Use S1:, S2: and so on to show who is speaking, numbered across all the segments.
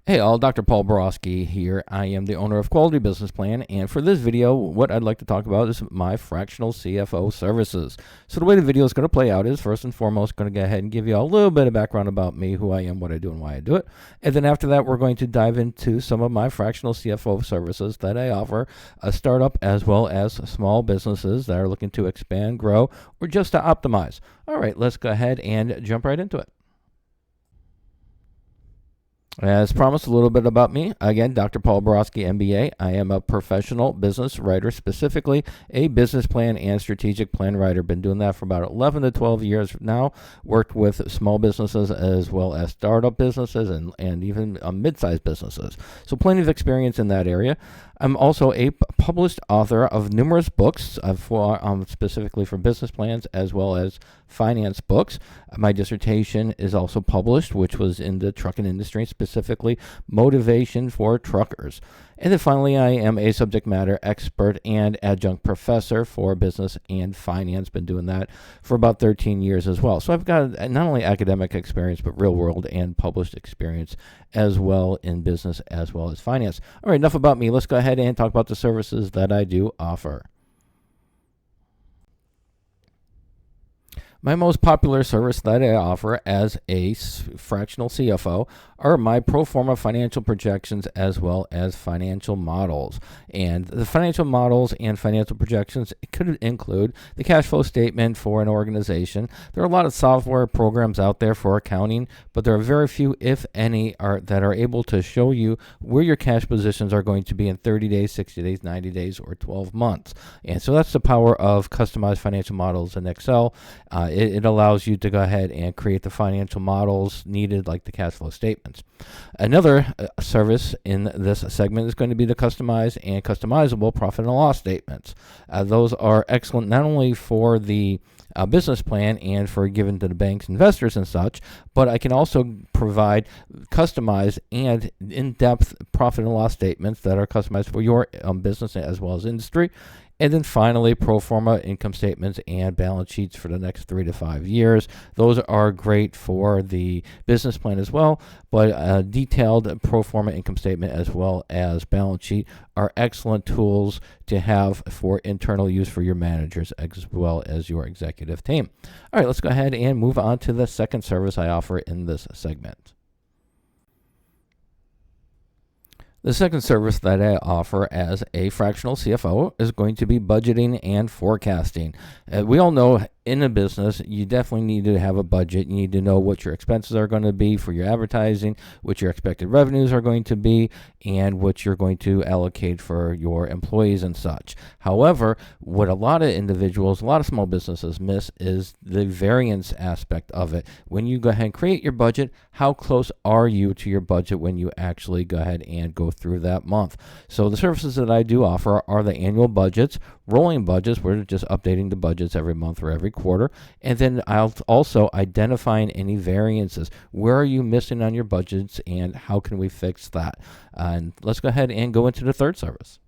S1: Hey all, Dr. Paul Borosky here. I am the owner of Quality Business Plan, and for this video, what I'd like to talk about is my fractional CFO services. So the way the video is going to play out is, first and foremost, going to go ahead and give you a little bit of background about me, who I am, what I do, and why I do it. And then after that, we're going to dive into some of my fractional CFO services that I offer a startup as well as small businesses that are looking to expand, grow, or just to optimize. All right, let's go ahead and jump right into it. As promised, a little bit about me. Again, Dr. Paul Borosky, MBA. I am a professional business writer, specifically a business plan and strategic plan writer. Been doing that for about 11 to 12 years now. Worked with small businesses as well as startup businesses and even mid-sized businesses. So plenty of experience in that area. I'm also a published author of numerous books, specifically for business plans as well as finance books. My dissertation is also published, which was in the trucking industry, specifically motivation for truckers. And then finally, I am a subject matter expert and adjunct professor for business and finance. Been doing that for about 13 years as well. So I've got not only academic experience, but real world and published experience as well in business as well as finance. All right, enough about me. Let's go ahead and talk about the services that I do offer. My most popular service that I offer as a fractional CFO are my pro forma financial projections as well as financial models. And the financial models and financial projections could include the cash flow statement for an organization. There are a lot of software programs out there for accounting, but there are very few, if any, that are able to show you where your cash positions are going to be in 30 days, 60 days, 90 days, or 12 months. And so that's the power of customized financial models in Excel. It allows you to go ahead and create the financial models needed, like the cash flow statements. Another service in this segment is going to be the customized and customizable profit and loss statements. Those are excellent not only for the business plan and for giving to the banks, investors, and such, but I can also provide customized and in-depth profit and loss statements that are customized for your business as well as industry. And then finally, pro forma income statements and balance sheets for the next 3 to 5 years. Those are great for the business plan as well, but a detailed pro forma income statement as well as balance sheet are excellent tools to have for internal use for your managers as well as your executive team. All right, let's go ahead and move on to the second service I offer in this segment. The second service that I offer as a fractional CFO is going to be budgeting and forecasting. We all know in a business, you definitely need to have a budget. You need to know what your expenses are going to be for your advertising, what your expected revenues are going to be, and what you're going to allocate for your employees and such. However, what a lot of individuals, a lot of small businesses miss is the variance aspect of it. When you go ahead and create your budget, how close are you to your budget when you actually go ahead and go through that month? So the services that I do offer are the annual budgets, rolling budgets. We're just updating the budgets every month or every quarter. And then I'll also identifying any variances. Where are you missing on your budgets and how can we fix that? And let's go ahead and go into the third service.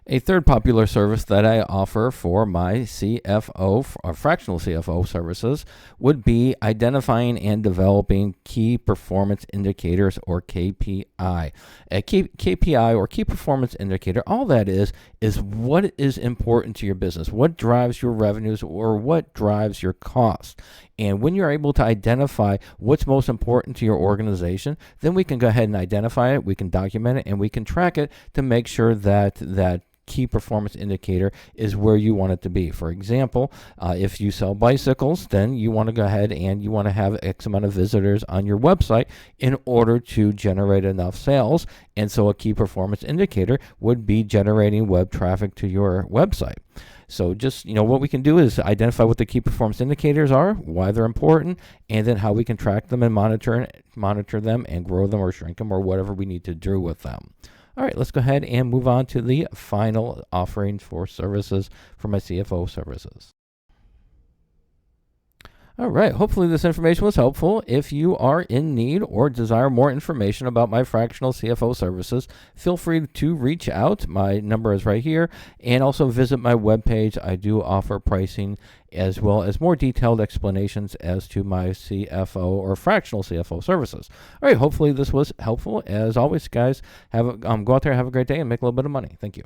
S1: A third popular service that I offer for my CFO or fractional CFO services would be identifying and developing key performance indicators, or KPI. A KPI or key performance indicator, all that is what is important to your business, what drives your revenues, or what drives your costs. And when you're able to identify what's most important to your organization, then we can go ahead and identify it, we can document it, and we can track it to make sure that key performance indicator is where you want it to be. For example, if you sell bicycles, then you want to go ahead and you want to have X amount of visitors on your website in order to generate enough sales. And so a key performance indicator would be generating web traffic to your website. So just, what we can do is identify what the key performance indicators are, why they're important, and then how we can track them and monitor them and grow them or shrink them or whatever we need to do with them. All right, let's go ahead and move on to the final offering for services for my CFO services. All right. Hopefully this information was helpful. If you are in need or desire more information about my fractional CFO services, feel free to reach out. My number is right here. And also visit my webpage. I do offer pricing as well as more detailed explanations as to my CFO or fractional CFO services. All right. Hopefully this was helpful. As always, guys, go out there, have a great day, and make a little bit of money. Thank you.